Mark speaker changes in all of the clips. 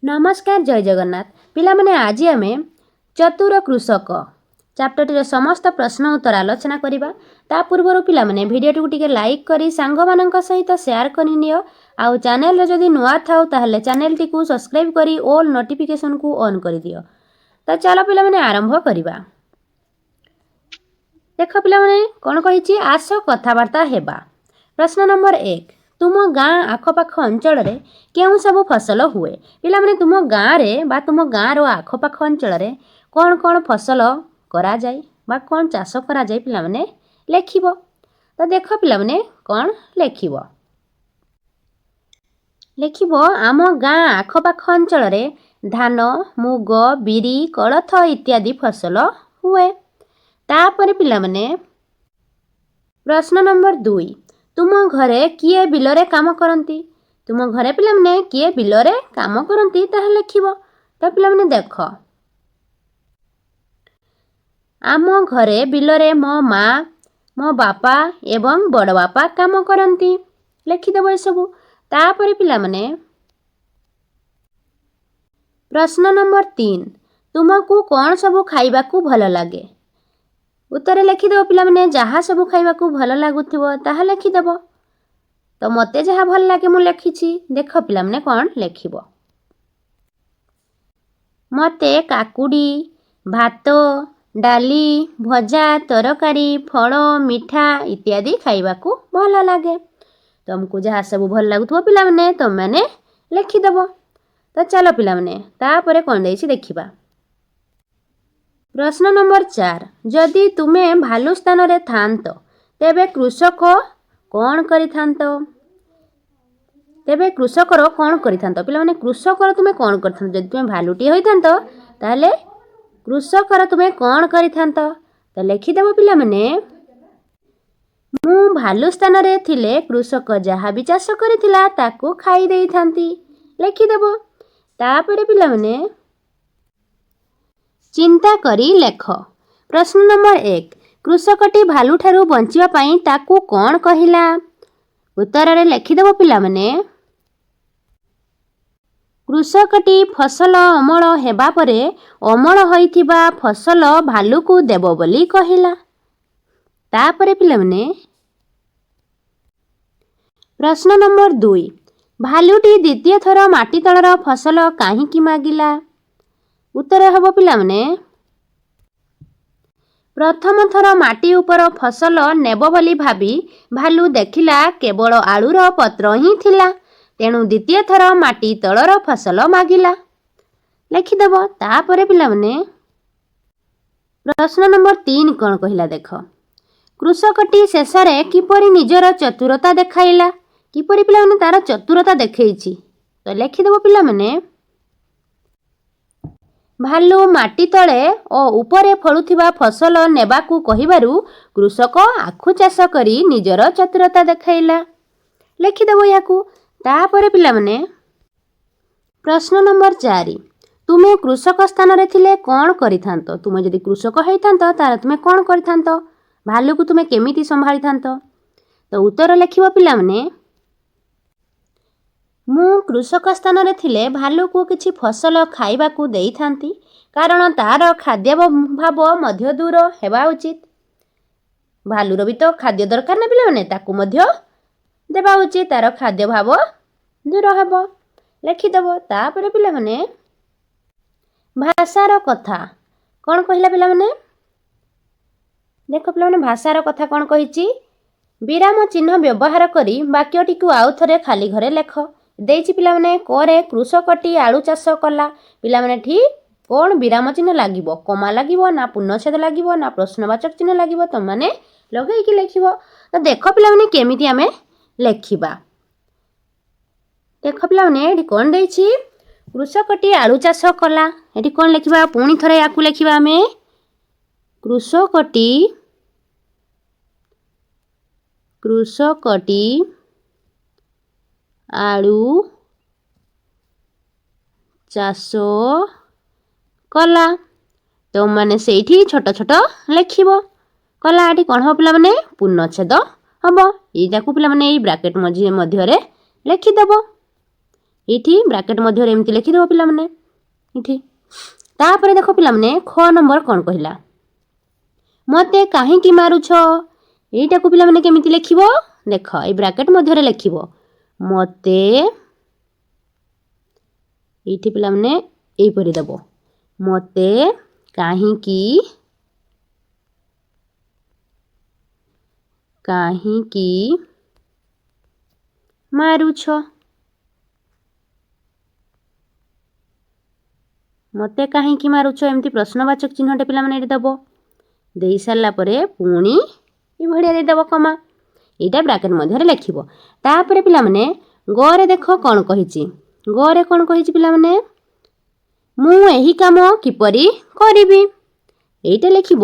Speaker 1: नमस्कार जय जगन्नाथ पिला माने आज आम चतुर कृषक चैप्टर समस्त प्रश्न उत्तर आलोचना करवा ता पूर्व पिला माने वीडियो टी लाइक करी सांग मानक सहित शेयर कर नियो आउ चैनल जदि नुआ थाउ ताहले चैनल टी को सब्सक्राइब करी ऑल नोटिफिकेशन को ऑन कर दियो। तो चलो पिला माने आरंभ करवा। देख पिला माने कोन कहिछि आस कथावार्ता हेबा। प्रश्न नंबर 1 तुम गाँ आखपाख अंचल केउं सब फसल हुए। पिला माने तुम गाँव रे बा तुम गाँव आखपाख अंचल कौन कौन फसल करा जाए बा कौन चाष करा जाए पिला माने लेखिबो। तो देख पिला माने कौन लेखिबो लेखिबो आम गाँ आखपाख अंचल धान मुग बिरी कोलथ इत्यादि फसल हुए। तापर पिला माने प्रश्न नंबर 2 तुम घरे किए बिलरे काम करती। तुम घरे पिला माने किए बिलरे काम करती ताहा लेखिबो। तो पिला माने देख आम घरे बिलरे मो माँ मो बापा एवं बड़ बापा काम करती लेखिदेव ये सब। तापर पिला माने प्रश्न नंबर 3 तुमको कौन सब खाइबा को भल लगे। उत्तर लेखिदेव पिला माने जहाँ सब खाइबा को भल लागुथिबो ताहा लेखिदेव। तो मते जहाँ भल लगे मु लेखिछि। देख पिला माने कौन लेखिबो। मते काकुड़ी भात डाली भजा तरकारी फल मिठा इत्यादि खाइबा को भल लगे। तुमको जहाँ सब भल लागुथिबो पिला माने तुम माने लेखिदेव। तो चलो पिला माने तापरे कोन देछि देखिबा। प्रश्न नंबर 4 जदि तुमे भालू स्थान रे थांत तेबे कृषक कौन करिथांत। तेबे कृषकर कौन करिथांत पिला माने कृषकर तुमे कौन करिथांत। जदि तुमे भालूटी होइथांत ताले कृषकर तुमे कौन करिथांत। तो लेखिदेव पिला माने मु भालू स्थान रे थिले कृषक जहाँ भी चाष करिथिला ताको खाई देइथांती लेखिदेव। तापरे पिला माने चिंता करी लेख। प्रश्न नंबर 1 कृषकटी भालू ठारू बंचिबा पई ताकू कौन कहिला। उत्तर रे लेखिदेव पिला माने कृषकटी फसल अमल हेबा परे अमल होइथिबा फसल भालू को देबो बोली कहिला। तापरे पिला माने प्रश्न नंबर 2 भालूटी द्वितीय थर माटी तलर फसल काहींकी मागिला। उत्तर हेबो पिला माने प्रथम थर माटी उपर फसल नेबो बोली भाबी भालू देखिला केवल आलूर पत्र ही थिला तेणु द्वितीय थर माटी तलर फसल मागिला लेखिदेव। तापरे पिला माने प्रश्न नंबर 3 कौन कहिला देख कृषकटी शेषरे किपरि निजर चतुरता देखाइला। किपरि पिला माने तार चतुरता देखैछि। तो लेखिदेव पिला माने भालू माटी तले और उपरे फलुथिबा फसल नेबाकू कहिबारु कृषक आखु चाष करी निजर चतुरता देखाइला लेखिदेव याकू। तापरे पिला माने प्रश्न नंबर 4 तुमे कृषक स्थान रे थिले कौन करिथांत। तुमे जदि कृषक होइथांत तारे तुमे कौन करिथांत भालू को तुमे केमिति संभाळिथांत। तो उत्तर लेखिबो पिला माने मु कृषक स्थान रे थिले भालू को किछि फसल खाइबा को देइथांती कारण तार खाद्य भाव मध्य दूर हेबा उचित। भालूर भी तो खाद्य दरकार ना पिला माने ताकू मध्य देबा उचित तार खाद्य भाव दूर हेबो लेखिदेव। तापरे पिला माने भाषार कथा कौन कहिला पिला माने देख पिला माने भाषार कथा कौन कहिछि विराम चिन्ह व्यवहार करी वाक्यटी को आउ थरे खाली घरे लेख। देइछि पिला माने करे कृषकटी आलू चाष कला पिला माने ठीक कौन विराम चिन्ह लागिबो कमा लागिबो ना पूर्णछेद लागिबो ना प्रश्नवाचक चिन्ह लागिबो तुम माने लगेइकी लेखिबो। तो देख पिला माने केमिति आमे लेखिबा। देख पिला माने एठी कोन देइछि कृषकटी आलू चाष कला एठी कोन लेखिबा पुणी थरे याकू लेखिबा आमे कृषकटी आलू चाष कला तो माने सेठी छोट छोट लेखिबो कला एठी कोन हो पिला माने पूर्णछेद हबो एटाकू पिला माने एई ब्रैकेट मध्य रे लेखिदेबो। ଏଇଠି ବ୍ରାକେଟ୍ ମଧ୍ୟରେ ଏମିତି ଲେଖିଦେବ ପିଲାମାନେ ଏଇଠି। ତାପରେ ଦେଖ ପିଲାମାନେ ख ନମ୍ବର କ'ଣ କହିଲା, ମୋତେ କାହିଁକି ମାରୁଛ? ଏଇଟାକୁ ପିଲାମାନେ କେମିତି ଲେଖିବ? ଦେଖ ଏଇ ବ୍ରାକେଟ୍ ମଧ୍ୟରେ ଲେଖିବ ମୋତେ, ଏଇଠି ପିଲାମାନେ ଏଇପରି ଦେବ ମୋତେ କାହିଁକି ମାରୁଛ? ମୋତେ କାହିଁକି ମାରୁଛ? ଏମିତି ପ୍ରଶ୍ନବାଚକ ଚିହ୍ନଟେ ପିଲାମାନେ ଏଠି ଦେବ। ଦେଇ ସାରିଲା ପରେ ପୁଣି ଏଭଳିଆ ଦେଇଦେବ କମା। ଏଇଟା ବ୍ରାକେଟ୍ ମଧ୍ୟରେ ଲେଖିବ। ତାପରେ ପିଲାମାନେ ଗରେ ଦେଖ କ'ଣ କହିଛି, ଗରେ କ'ଣ କହିଛି ପିଲାମାନେ, ମୁଁ ଏହି କାମ କିପରି କରିବି? ଏଇଟା ଲେଖିବ,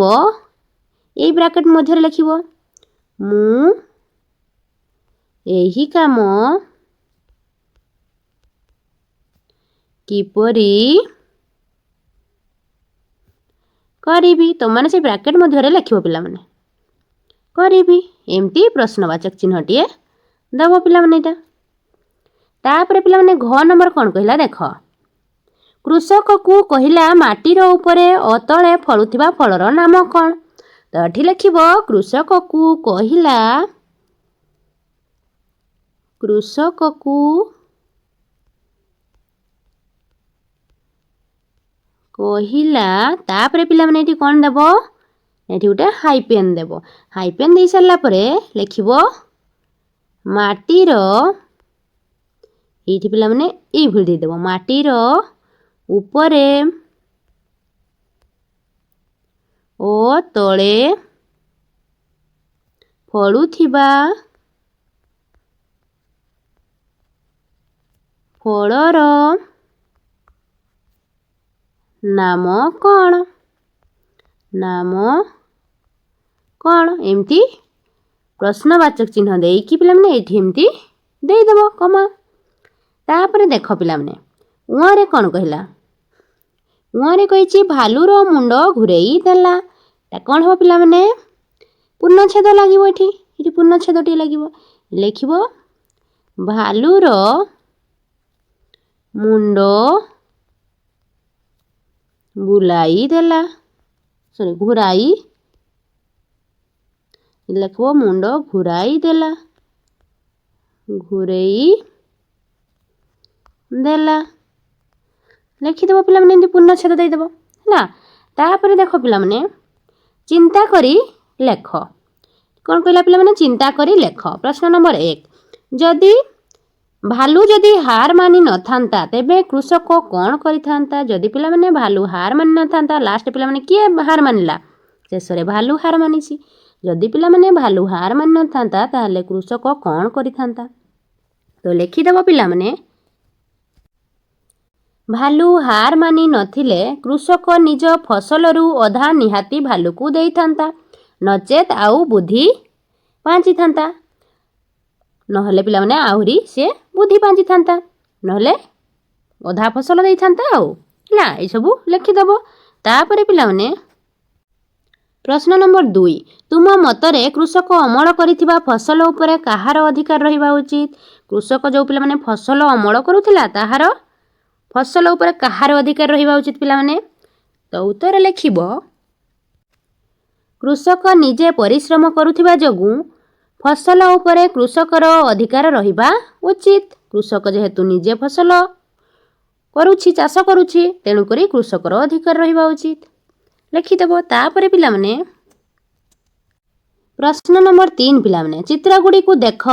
Speaker 1: ଏଇ ବ୍ରାକେଟ୍ ମଧ୍ୟରେ ଲେଖିବ ମୁଁ ଏହି କାମ କିପରି କରିବି। ତମାନେ ସେ ବ୍ରାକେଟ୍ ମଧ୍ୟରେ ଲେଖିବ ପିଲାମାନେ କରିବି। ଏମିତି ପ୍ରଶ୍ନବାଚକ ଚିହ୍ନଟିଏ ଦେବ ପିଲାମାନେ ଏଇଟା। ତାପରେ ପିଲାମାନେ ଘ ନମ୍ବର କ'ଣ କହିଲା ଦେଖ, କୃଷକକୁ କହିଲା ମାଟିର ଉପରେ ଓ ତଳେ ଫଳୁଥିବା ଫଳର ନାମ କ'ଣ? ତ ଏଠି ଲେଖିବ କୃଷକକୁ କହିଲା ତାପରେ ପିଲାମାନେ ଏଠି କ'ଣ ଦେବ, ଏଠି ଗୋଟେ ହାଇପେନ୍ ଦେବ। ହାଇପେନ୍ ଦେଇ ସାରିଲା ପରେ ଲେଖିବ ମାଟିର, ଏଇଠି ପିଲାମାନେ ଏଇଭଳି ଦେଇଦେବ ମାଟିର ଉପରେ ଓ ତଳେ ଫଳୁଥିବା ଫଳର ନାମ କ'ଣ? ଏମିତି ପ୍ରଶ୍ନବାଚକ ଚିହ୍ନ ଦେଇକି ପିଲାମାନେ ଏଇଠି ଏମିତି ଦେଇଦେବ କମା। ତାପରେ ଦେଖ ପିଲାମାନେ ଉଆଁରେ କ'ଣ କହିଲା, ଉଆଁରେ କହିଛି ଭାଲୁର ମୁଣ୍ଡ ଘୁରେଇ ଦେଲା। ଏଇଟା କ'ଣ ହେବ ପିଲାମାନେ, ପୂର୍ଣ୍ଣଚ୍ଛେଦ ଲାଗିବ। ଏଠି ପୂର୍ଣ୍ଣଚ୍ଛେଦଟିଏ ଲାଗିବ। ଲେଖିବ ଭାଲୁର ମୁଣ୍ଡ ଘୁରାଇ ଦେଲା। ଲେଖିବ ମୁଣ୍ଡ ଘୁରେଇ ଦେଲା। ଲେଖିଦେବ ପିଲାମାନେ ଏମିତି ପୂର୍ଣ୍ଣଚ୍ଛେଦ ଦେଇଦେବ ହେଲା। ତାପରେ ଦେଖ ପିଲାମାନେ ଚିନ୍ତା କରି ଲେଖ। କ'ଣ କହିଲା ପିଲାମାନେ, ଚିନ୍ତା କରି ଲେଖ। ପ୍ରଶ୍ନ ନମ୍ବର 1, ଭାଲୁ ଯଦି ହାର ମାନି ନଥାନ୍ତା ତେବେ କୃଷକ କ'ଣ କରିଥାନ୍ତା? ଯଦି ପିଲାମାନେ ଭାଲୁ ହାର ମାନି ନଥାନ୍ତା, ଲାଷ୍ଟ ପିଲାମାନେ କିଏ ହାର ମାନିଲା? ଶେଷରେ ଭାଲୁ ହାର ମାନିଛି। ଯଦି ପିଲାମାନେ ଭାଲୁ ହାର ମାନି ନଥାନ୍ତା ତାହେଲେ କୃଷକ କ'ଣ କରିଥାନ୍ତା? ତ ଲେଖିଦେବ ପିଲାମାନେ ଭାଲୁ ହାର ମାନି ନଥିଲେ କୃଷକ ନିଜ ଫସଲରୁ ଅଧା ନିହାତି ଭାଲୁକୁ ଦେଇଥାନ୍ତା, ନଚେତ୍ ଆଉ ବୁଦ୍ଧି ପାଞ୍ଚିଥାନ୍ତା। ନହେଲେ ପିଲାମାନେ ଆହୁରି ସେ ବୁଦ୍ଧି ପାଞ୍ଚିଥାନ୍ତା, ନହେଲେ ଅଧା ଫସଲ ଦେଇଥାନ୍ତା ଆଉ ହେଲା। ଏଇସବୁ ଲେଖିଦେବ। ତାପରେ ପିଲାମାନେ ପ୍ରଶ୍ନ ନମ୍ବର 2, ତୁମ ମତରେ କୃଷକ ଅମଳ କରିଥିବା ଫସଲ ଉପରେ କାହାର ଅଧିକାର ରହିବା ଉଚିତ? କୃଷକ ଯେଉଁ ପିଲାମାନେ ଫସଲ ଅମଳ କରୁଥିଲା ତାହାର ଫସଲ ଉପରେ କାହାର ଅଧିକାର ରହିବା ଉଚିତ ପିଲାମାନେ? ତ ଉତ୍ତର ଲେଖିବ କୃଷକ ନିଜେ ପରିଶ୍ରମ କରୁଥିବା ଯୋଗୁଁ ଫସଲ ଉପରେ କୃଷକର ଅଧିକାର ରହିବା ଉଚିତ। କୃଷକ ଯେହେତୁ ନିଜେ ଫସଲ କରୁଛି, ଚାଷ କରୁଛି, ତେଣୁକରି କୃଷକର ଅଧିକାର ରହିବା ଉଚିତ। ଲେଖିଦେବ। ତାପରେ ପିଲାମାନେ ପ୍ରଶ୍ନ ନମ୍ବର 3 ପିଲାମାନେ ଚିତ୍ରଗୁଡ଼ିକୁ ଦେଖ,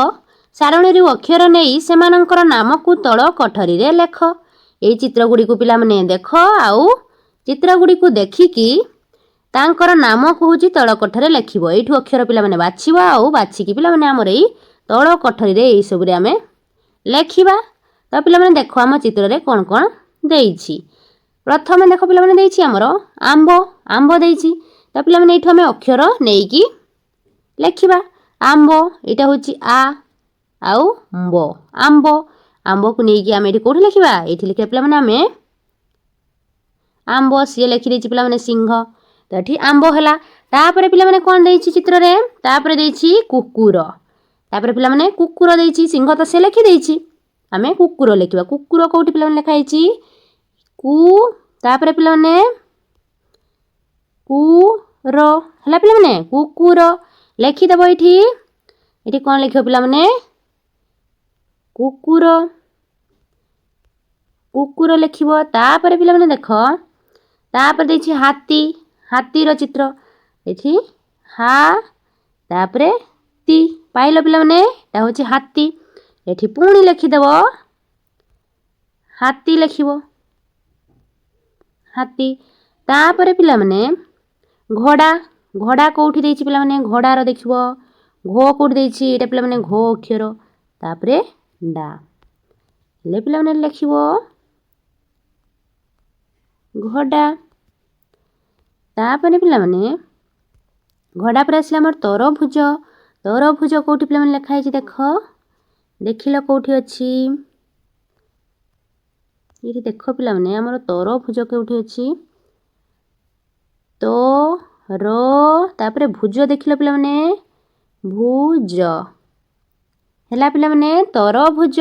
Speaker 1: ସାରଣୀରୁ ଅକ୍ଷର ନେଇ ସେମାନଙ୍କର ନାମକୁ ତଳ କୋଠରୀରେ ଲେଖ। ଏଇ ଚିତ୍ରଗୁଡ଼ିକୁ ପିଲାମାନେ ଦେଖ ଆଉ ଚିତ୍ରଗୁଡ଼ିକୁ ଦେଖିକି ତାଙ୍କର ନାମକୁ ହେଉଛି ତଳ କୋଠରୀରେ ଲେଖିବ। ଏଇଠୁ ଅକ୍ଷର ପିଲାମାନେ ବାଛିବ ଆଉ ବାଛିକି ପିଲାମାନେ ଆମର ଏଇ ତଳ କୋଠରୀରେ ଏଇସବୁରେ ଆମେ ଲେଖିବା। ତ ପିଲାମାନେ ଦେଖ ଆମ ଚିତ୍ରରେ କ'ଣ କ'ଣ ଦେଇଛି। ପ୍ରଥମେ ଦେଖ ପିଲାମାନେ ଦେଇଛି ଆମର ଆମ୍ବ ଦେଇଛି। ତ ପିଲାମାନେ ଏଇଠୁ ଆମେ ଅକ୍ଷର ନେଇକି ଲେଖିବା। ଆମ୍ବ, ଏଇଟା ହେଉଛି ଆଉ ଆମ୍ବକୁ ନେଇକି ଆମେ ଏଠି କେଉଁଠି ଲେଖିବା? ଏଇଠି ଲେଖିବା ପିଲାମାନେ ଆମେ ଆମ୍ବ। ସିଏ ଲେଖିଦେଇଛି ପିଲାମାନେ ସିଂହ। ତ ଏଠି ଆମ୍ବ ହେଲା। ତାପରେ ପିଲାମାନେ କ'ଣ ଦେଇଛି ଚିତ୍ରରେ? ତାପରେ ଦେଇଛି କୁକୁର। ତାପରେ ପିଲାମାନେ କୁକୁର ଦେଇଛି, ସିଂହ ତ ସେ ଲେଖିଦେଇଛି। आमे कुकुर लिखिबा। कुकुर कोठी पिलाने लेखा ହେଇଛି कु तापर पिलाने कुर हला पिलाने कुकुर लिखि देबो। एठी कोन लिखिबो पिलाने कुकुर कुकुर लिखिबो। तापर पिलाने देखो तापर देछि हाथी हाथी रो चित्र एठी हा तापर ती पाइलो पिलाने ता होछि हाथी। एठी पुणी लिखि देबो हाथी लिखिबो हाथी। तापर पिलाने घोड़ा घोड़ा कोठी देछि पिलाने घोड़ा रो देखिबो घो कोठी देछि एटा पिलाने घो अक्षर तापर डा ले पिलाने लिखिबो घोड़ा। तापर पिलाने घोड़ा पर आसला हमर तरभुज कोठी पिलाने लेखा ହେଇଛି देखो देखिलो कोठी अछि ये देखो पिलाने हमर तरभुज कोठी अछि तो रो तापर भुज देखिलो पिलाने भुज हला पिलाने तरभुज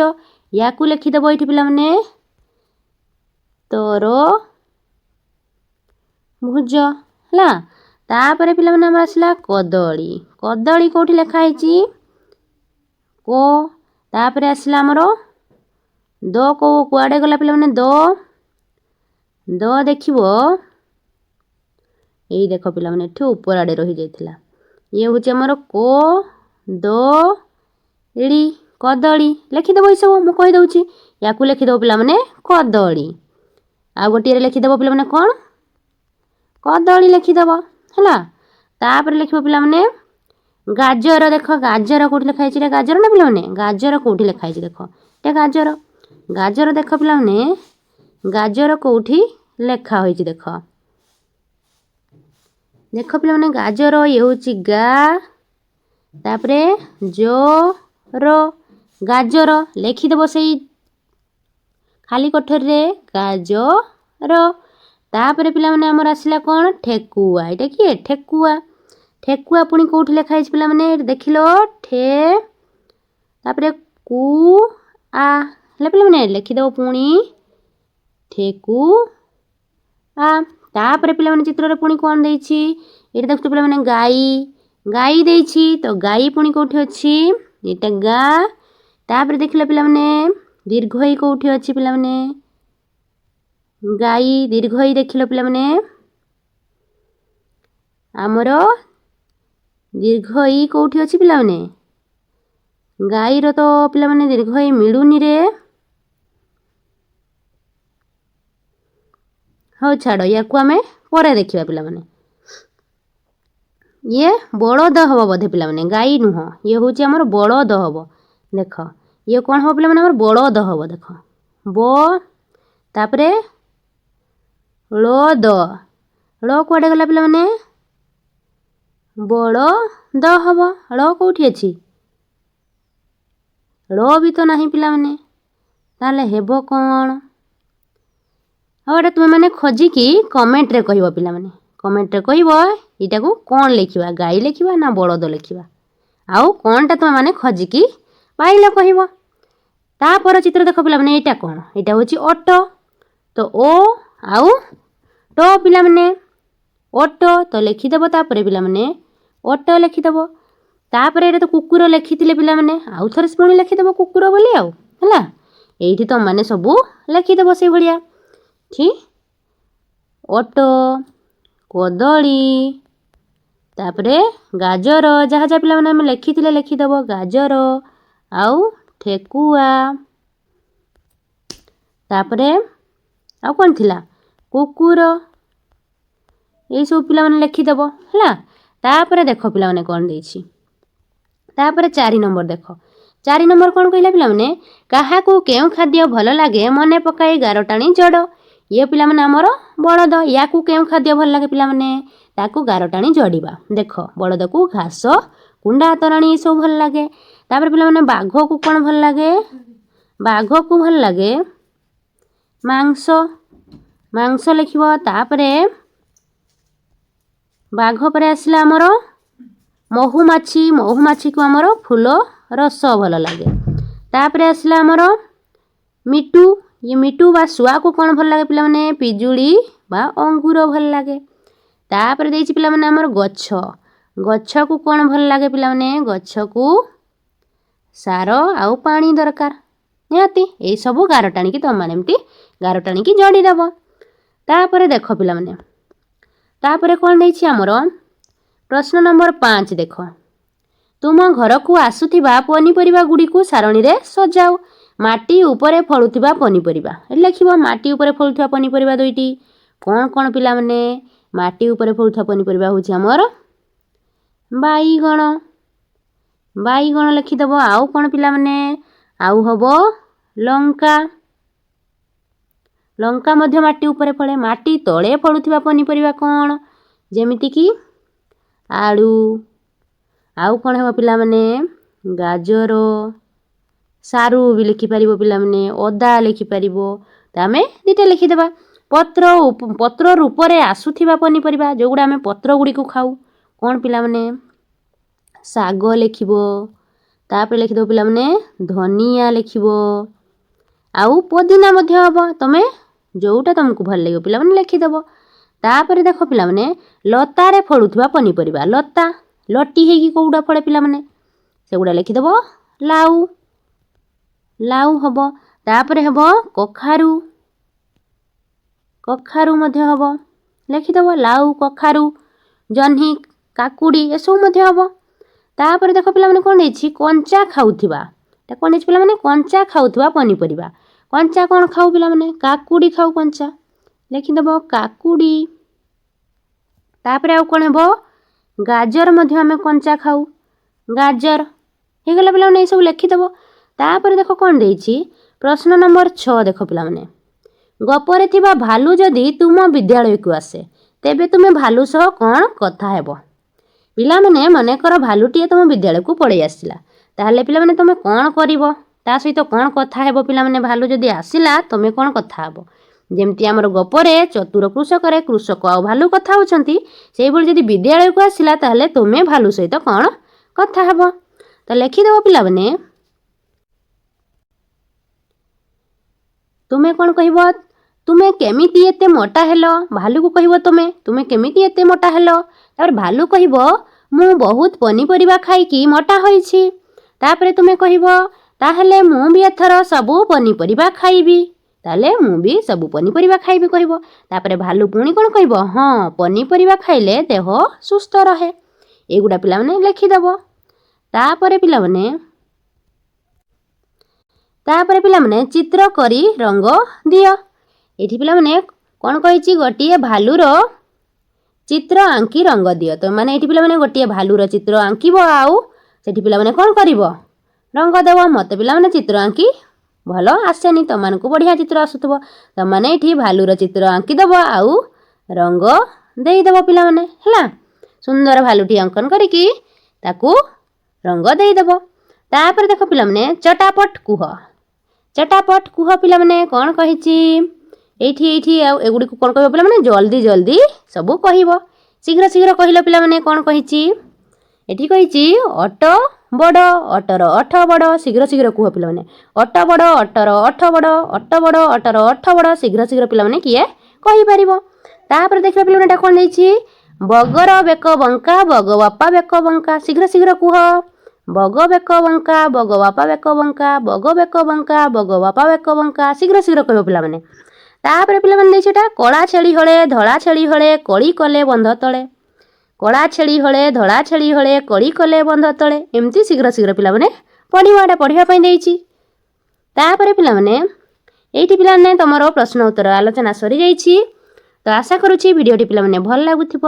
Speaker 1: याकू लिखि देबो एठी पिलाने तरो भुज हला। तापर पिलाने हमर आसला कदली कदली कोठी लेखा ହେଇଛି को तापर आसला हमर दो को कुआडे गला पिलाने दो देखिबो एई देखो पिलाने एठी ऊपर आडे रहि जायतिला ये होची हमर को दो ली कदली लिखि देबो। ई सब मु कहि दउची याकू लिखि देबो पिलाने कदली आ गोटी रे लिखि देबो पिलाने कोन कदली लिखि देबो हला। तापर लिखिबो पिलाने गाजर देखो गाजर कोठी लेखा ହେଇଛି रे गाजर ना पिलाने गाजर कोठी लेखा ହେଇଛି देखो ते गाजर गाजर देखो पिलाने गाजर कोठी लेखा होईଛି देखो देखो पिलाने गाजर ये होची गा तापर जो रो गाजर लिखि देबो सेई खाली कोठर रे गाजर। तापर पिलाने हमर आसिला कोन ठेकुआ एटा की ठेकुआ ठेकुआ पुणी कोठी लेखा ହେଇଛି पिलाने देखिलो ठे तापर कु आ हला पिलाने लिखि देबो पुणी ठेकु आ। तापर पिलाने चित्र रे पुणी कोन देछि एटा देखतो पिलाने गाई गाई देछि तो गाई पुणी कोठी अछि एटा गा। तापर देखिलो पिलाने दीर्घई कोठी अछि पिलाने गाई दीर्घई देखिलो पिलाने हमरो दीर्घई कोठी अछि पिलाने गाई रो तो पिलाने दीर्घई मिलुनी रे हो छाड़ो याकू आमे परे देखिबा पिलाने ये बड़द हबो बोधे पिलाने गाई नुह ये होची हमर बड़द हबो देखो ये कोन हो पिलाने हमर बड़द हबो देखो बो तापरे लो द लो कोडे गला पिलाने बड़ो द हबो लो कोठी अछि लो भी तो नाही पिलाने ताले हेबो कोन हबडा तुमे माने खोजी की कमेंट रे कहिबो पिलाने कमेंट रे कहिबो इटा को कोन लिखिबा गाई लिखिबा ना बड़द लिखिबा आउ कोनटा तुमे माने खोजी की पाइलो कहिबो। तापर चित्र देखो पिलाने एटा कोन एटा होची ऑटो तो ओ आउ तो पिलाने ऑटो तो लिखि देबो तापर पिलाने ऑटो लिखि देबो। तापर एटा तो कुकुर लिखिथिले पिलाने आउ थरे पुणी लिखि देबो कुकुर बोली आउ हला एठी तो माने सबु लिखि देबो से भलिया ठीक ऑटो कदली तापरे गाजर जहाँ जहाँ पिलाने हम लिखिथिले लिखि देबो गाजर आउ ठेकुआ तापरे आउ कोन थिला कुकुर ए सब पिलाने लिखि देबो हला। तापरे देखो पिलाने कोन देछि तापरे 4 नंबर देखो 4 नंबर कोन कहिला पिलाने काहा को केउ खाद्य भलो लागे मने पकाई गारटाणी जड़ ये पिलाने हमर बळद याकू केउ खाद्य भल लागे पिलाने ताकू गारटाणी जड़ीबा देखो बळद को घास कुंडा तराणी सब भल लागे। तापर पिलाने बाघ को कोन भल लागे बाघ को भल लागे मांस मांस लिखिबो। तापरे बाघ पर आसला हमर महुमाछी को हमर फूल रस भल लागे। तापर आसला हमर ମିଟୁ ये ମିଟୁ ବା ଶୁଆକୁ କ'ଣ ଭଲ ଲାଗେ ପିଲାମାନେ? ପିଜୁଳି ବା ଅଙ୍ଗୁର ଭଲ ଲାଗେ। ତାପରେ ଦେଇଛି ପିଲାମାନେ ଆମର ଗଛ। ଗଛକୁ କ'ଣ ଭଲ ଲାଗେ ପିଲାମାନେ? ଗଛକୁ ସାର ଆଉ ପାଣି ଦରକାର ନିହାତି। ଏଇସବୁ ଗାର ଟାଣିକି ତୁମମାନେ ଏମିତି ଗାର ଟାଣିକି ଯୋଡ଼ିଦେବ। ତାପରେ ଦେଖ ପିଲାମାନେ, ତାପରେ କ'ଣ ଦେଇଛି ଆମର? ପ୍ରଶ୍ନ ନମ୍ବର 5 ଦେଖ। ତୁମ ଘରକୁ ଆସୁଥିବା ପନିପରିବା ଗୁଡ଼ିକୁ ସାରଣୀରେ ସଜାଅ। ମାଟି ଉପରେ ଫଳୁଥିବା ପନିପରିବା ଲେଖିବ। ମାଟି ଉପରେ ଫଳୁଥିବା ପନିପରିବା ଦୁଇଟି କ'ଣ ପିଲାମାନେ? ମାଟି ଉପରେ ଫଳୁଥିବା ପନିପରିବା ହେଉଛି ଆମର ବାଇଗଣ। ବାଇଗଣ ଲେଖିଦେବ। ଆଉ କ'ଣ ପିଲାମାନେ? ଆଉ ହେବ ଲଙ୍କା। ଲଙ୍କା ମଧ୍ୟ ମାଟି ଉପରେ ଫଳେ। ମାଟି ତଳେ ଫଳୁଥିବା ପନିପରିବା କ'ଣ? ଯେମିତିକି ଆଳୁ। ଆଉ କ'ଣ ହେବ ପିଲାମାନେ? ଗାଜର। ସାରୁ ବି ଲେଖିପାରିବ ପିଲାମାନେ। ଅଦା ଲେଖିପାରିବ। ତ ଆମେ ଦୁଇଟା ଲେଖିଦେବା। ପତ୍ର ରୂପରେ ଆସୁଥିବା ପନିପରିବା ଯେଉଁଗୁଡ଼ା ଆମେ ପତ୍ର ଗୁଡ଼ିକୁ ଖାଉ କ'ଣ ପିଲାମାନେ? ଶାଗ ଲେଖିବ। ତାପରେ ଲେଖିଦେବ ପିଲାମାନେ ଧନିଆ ଲେଖିବ। ଆଉ ପୋଦିନା ମଧ୍ୟ ହେବ। ତୁମେ ଯେଉଁଟା ତୁମକୁ ଭଲ ଲାଗିବ ପିଲାମାନେ ଲେଖିଦେବ। ତାପରେ ଦେଖ ପିଲାମାନେ, ଲତାରେ ଫଳୁଥିବା ପନିପରିବା। ଲତା ଲଟି ହେଇକି କେଉଁଟା ଫଳେ ପିଲାମାନେ? ସେଗୁଡ଼ା ଲେଖିଦେବ ଲାଉ। ଲାଉ ହେବ। ତାପରେ ହେବ କଖାରୁ। କଖାରୁ ମଧ୍ୟ ହେବ। ଲେଖିଦେବ ଲାଉ, କଖାରୁ, ଜହ୍ନି, କାକୁଡ଼ି ଏସବୁ ମଧ୍ୟ ହେବ। ତାପରେ ଦେଖ ପିଲାମାନେ କ'ଣ ଦେଇଛି? କଞ୍ଚା ଖାଉଥିବା। এটা କ'ଣ ଦେଇଛି ପିଲାମାନେ? କଞ୍ଚା ଖାଉଥିବା ପନିପରିବା। କଞ୍ଚା କ'ଣ ଖାଉ ପିଲାମାନେ? କାକୁଡ଼ି ଖାଉ କଞ୍ଚା। ଲେଖିଦେବ କାକୁଡ଼ି। ତାପରେ ଆଉ କ'ଣ ହେବ? ଗାଜର ମଧ୍ୟ ଆମେ କଞ୍ଚା ଖାଉ। ଗାଜର ହେଇଗଲା ପିଲାମାନେ। ଏଇସବୁ ଲେଖିଦେବ। ତାପରେ ଦେଖ କ'ଣ ଦେଇଛି? ପ୍ରଶ୍ନ ନମ୍ବର 6 ଦେଖ ପିଲାମାନେ। ଗପରେ ଥିବା ଭାଲୁ ଯଦି ତୁମ ବିଦ୍ୟାଳୟକୁ ଆସେ ତେବେ ତୁମେ ଭାଲୁ ସହ କ'ଣ କଥା ହେବ? ପିଲାମାନେ ମନେକର ଭାଲୁଟିଏ ତୁମ ବିଦ୍ୟାଳୟକୁ ପଳେଇ ଆସିଲା, ତାହେଲେ ପିଲାମାନେ ତୁମେ କ'ଣ କରିବ? ତା ସହିତ କ'ଣ କଥା ହେବ ପିଲାମାନେ? ଭାଲୁ ଯଦି ଆସିଲା ତୁମେ କ'ଣ କଥା ହେବ? ଯେମିତି ଆମର ଗପରେ ଚତୁର କୃଷକରେ କୃଷକ ଆଉ ଭାଲୁ କଥା ହେଉଛନ୍ତି, ସେଇଭଳି ଯଦି ବିଦ୍ୟାଳୟକୁ ଆସିଲା ତାହେଲେ ତୁମେ ଭାଲୁ ସହିତ କ'ଣ କଥା ହେବ? ତ ଲେଖିଦେବ ପିଲାମାନେ। ତୁମେ କ'ଣ କହିବ? ତୁମେ କେମିତି ଏତେ ମୋଟା ହେଲ? ଭାଲୁକୁ କହିବ ତୁମେ କେମିତି ଏତେ ମୋଟା ହେଲ? ତାପରେ ଭାଲୁ କହିବ ମୁଁ ବହୁତ ପନିପରିବା ଖାଇକି ମୋଟା ହୋଇଛି। ତାପରେ ତୁମେ କହିବ ତାହେଲେ ମୁଁ ବି ଏଥର ସବୁ ପନିପରିବା ଖାଇବି। ତାହେଲେ ମୁଁ ବି ସବୁ ପନିପରିବା ଖାଇବି କହିବ। ତାପରେ ଭାଲୁ ପୁଣି କ'ଣ କହିବ? ହଁ, ପନିପରିବା ଖାଇଲେ ଦେହ ସୁସ୍ଥ ରହେ। ଏଗୁଡ଼ା ପିଲାମାନେ ଲେଖିଦେବ। ତାପରେ ପିଲାମାନେ ଚିତ୍ର କରି ରଙ୍ଗ ଦିଅ। ଏଠି ପିଲାମାନେ କ'ଣ କହିଛି? ଗୋଟିଏ ଭାଲୁର ଚିତ୍ର ଆଙ୍କି ରଙ୍ଗ ଦିଅ। ତ ମାନେ ଏଠି ପିଲାମାନେ ଗୋଟିଏ ଭାଲୁର ଚିତ୍ର ଆଙ୍କିବ ଆଉ ସେଠି ପିଲାମାନେ କ'ଣ କରିବ? ରଙ୍ଗ ଦେବ। ମୋତେ ପିଲାମାନେ ଚିତ୍ର ଆଙ୍କି ଭଲ ଆସେନି, ତୁମମାନଙ୍କୁ ବଢ଼ିଆ ଚିତ୍ର ଆସୁଥିବ। ତୁମମାନେ ଏଠି ଭାଲୁର ଚିତ୍ର ଆଙ୍କିଦେବ ଆଉ ରଙ୍ଗ ଦେଇଦେବ ପିଲାମାନେ। ହେଲା, ସୁନ୍ଦର ଭାଲୁଟି ଅଙ୍କନ କରିକି ତାକୁ ରଙ୍ଗ ଦେଇଦେବ। ତାପରେ ଦେଖ ପିଲାମାନେ ଚଟାପଟ କୁହ। ଚଟାପଟ କୁହ ପିଲାମାନେ କ'ଣ କହିଛି? ଏଇଠି ଆଉ ଏଗୁଡ଼ିକୁ କ'ଣ କହିବ ପିଲାମାନେ? ଜଲ୍ଦି ସବୁ କହିବ। ଶୀଘ୍ର କହିଲ ପିଲାମାନେ କ'ଣ କହିଛି? ଏଠି କହିଛି ଅଟୋ ବଡ଼, ଅଟୋର ଅଠ ବଡ଼। ଶୀଘ୍ର କୁହ ପିଲାମାନେ। ଅଟୋ ବଡ଼, ଅଟୋର ଅଠ ବଡ଼, ଅଟୋ ବଡ଼, ଅଟୋର ଅଠ ବଡ଼। ଶୀଘ୍ର ପିଲାମାନେ କିଏ କହିପାରିବ? ତାପରେ ଦେଖିବା ପିଲାମାନେ ଏଟା କ'ଣ ଦେଇଛି? ବଗର ବେକ ବଙ୍କା, ବଗ ବାପା ବେକ ବଙ୍କା। ଶୀଘ୍ର କୁହ। ବଗ ବେକ ବଙ୍କା, ବଗ ବାପା ବେକ ବଙ୍କା, ବଗ ବେକ ବଙ୍କା, ବଗ ବାପା ବେକ ବଙ୍କା। ଶୀଘ୍ର କହିବ ପିଲାମାନେ। ତାପରେ ପିଲାମାନେ ଦେଇଛି ଏଟା କଳା ଛେଳି ହଳେ, ଧଳା ଛେଳି ହଳେ, କଳି କଲେ ବନ୍ଧ ତଳେ। କଳା ଛେଳି ହଳେ, ଧଳା ଛେଳି ହଳେ, କଳି କଲେ ବନ୍ଧ ତଳେ। ଏମିତି ଶୀଘ୍ର ପିଲାମାନେ ପଢ଼ିବ। ଏଟା ପଢ଼ିବା ପାଇଁ ଦେଇଛି। ତାପରେ ପିଲାମାନେ ଏଇଠି ପିଲାମାନେ ତୁମର ପ୍ରଶ୍ନ ଉତ୍ତର ଆଲୋଚନା ସରିଯାଇଛି। ତ ଆଶା କରୁଛି ଭିଡ଼ିଓଟି ପିଲାମାନେ ଭଲ ଲାଗୁଥିବ।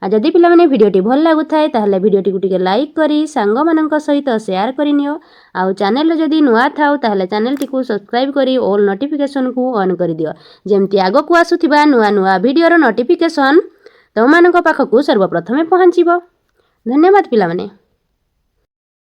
Speaker 1: ଆଉ ଯଦି ପିଲାମାନେ ଭିଡ଼ିଓଟି ଭଲ ଲାଗୁଥାଏ ତାହେଲେ ଭିଡ଼ିଓଟିକୁ ଟିକେ ଲାଇକ୍ କରି ସାଙ୍ଗମାନଙ୍କ ସହିତ ସେୟାର କରିନିଅ। ଆଉ ଚ୍ୟାନେଲରେ ଯଦି ନୂଆ ଥାଉ ତାହେଲେ ଚ୍ୟାନେଲଟିକୁ ସବସ୍କ୍ରାଇବ୍ କରି ଅଲ୍ ନୋଟିଫିକେସନକୁ ଅନ୍ କରିଦିଅ। ଯେମିତି ଆଗକୁ ଆସୁଥିବା ନୂଆ ଭିଡ଼ିଓର ନୋଟିଫିକେସନ୍ ତୁମମାନଙ୍କ ପାଖକୁ ସର୍ବପ୍ରଥମେ ପହଞ୍ଚିବ। ଧନ୍ୟବାଦ ପିଲାମାନେ।